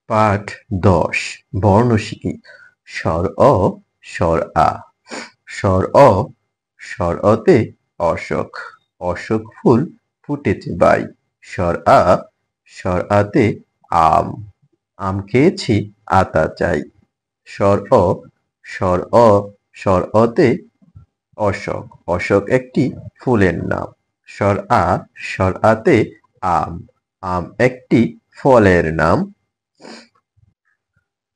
পাঠ ১০ বর্ণ শিখি। স্বর অ, স্বর আ। স্বর অ, স্বর অতে অশোক। অশোক ফুল ফুটেছে বাই। স্বর আ, স্বর আতে আম। আম খেয়েছি আতা চাই। স্বর অ, স্বর অ, স্বর অতে অশোক। অশোক একটি ফুলের নাম। স্বর আ, স্বর আতে আম। আম একটি ফলের নাম।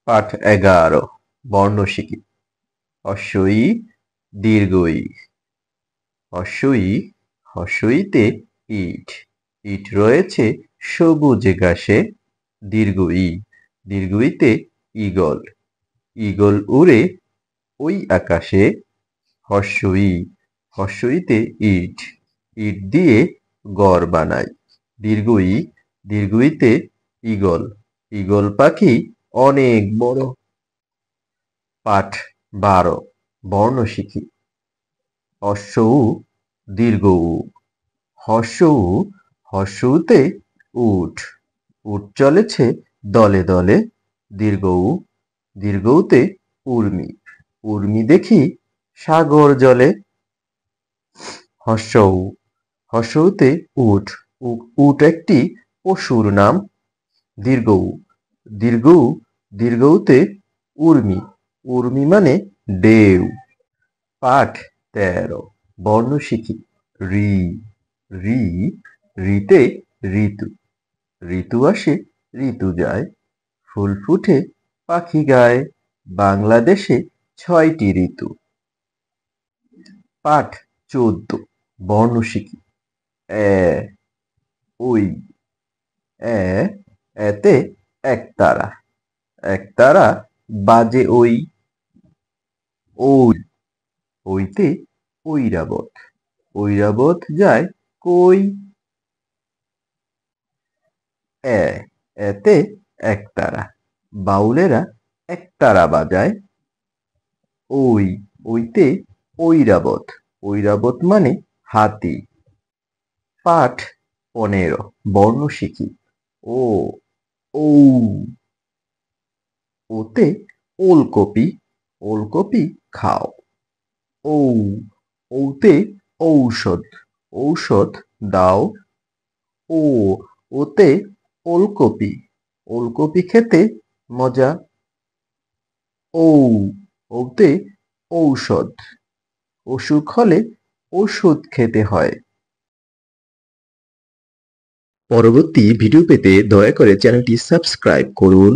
পাঠ ১১ বর্ণ শিখি। হ্রস্ব ই, দীর্ঘ ই। হ্রস্ব ই, হ্রস্ব ইতে ইট। ইট রয়েছে সবুজ ঘাসে। দীর্ঘ ই, দীর্ঘ ইতে ঈগল। ঈগল উড়ে ওই আকাশে। হ্রস্ব ই, হ্রস্ব ইতে ইট। ইট দিয়ে ঘর বানায়। দীর্ঘ ই, দীর্ঘ ইতে ঈগল। ঈগল পাখি অনেক বড়। পাঠ ১২ বর্ণ শিখি। হ্রস্ব উ, দীর্ঘ উ। হ্রস্ব উ, হ্রস্ব উতে উট। উট চলেছে দলে দলে। দীর্ঘ উ, দীর্ঘ উতে উর্মি। উর্মি দেখি সাগর জলে। হ্রস্ব উ, হ্রস্ব উতে উট। উট একটি পশুর নাম। দীর্ঘ উ, দীর্ঘ উ, দীর্ঘ উতে উর্মি। উর্মি মানে ঢেউ। পাঠ ১৩ বর্ণ শিখি। ঋ, ঋ, ঋতে ঋতু। ঋতু আসে ঋতু যায়। ফুল ফুটে পাখি গায়। বাংলাদেশে ৬টি ঋতু। পাঠ ১৪ বর্ণ শিখি। এ, ওই। এ, এতে একতারা। একতারা বাজে ওই। ওই, ওইতে ঐরাবত। ঐরাবত যায় কই। এ, এতে একতারা। বাউলেরা একতারা বাজায়। ওই, ওইতে ঐরাবত। ঐরাবত মানে হাতি। পাঠ ১৫ বর্ণ শিখি। ও, ঔ। ওতে ওলকপি। ওলকপি খাও। ঔ, ঔতে ঔষধ। ঔষধ দাও। ও, ওতে ওলকপি। ওলকপি খেতে মজা। ঔ, ওতে ঔষধ। অসুখ হলে ওষুধ খেতে হয়। পরবর্তী ভিডিও পেতে দয়া করে চ্যানেলটি সাবস্ক্রাইব করুন।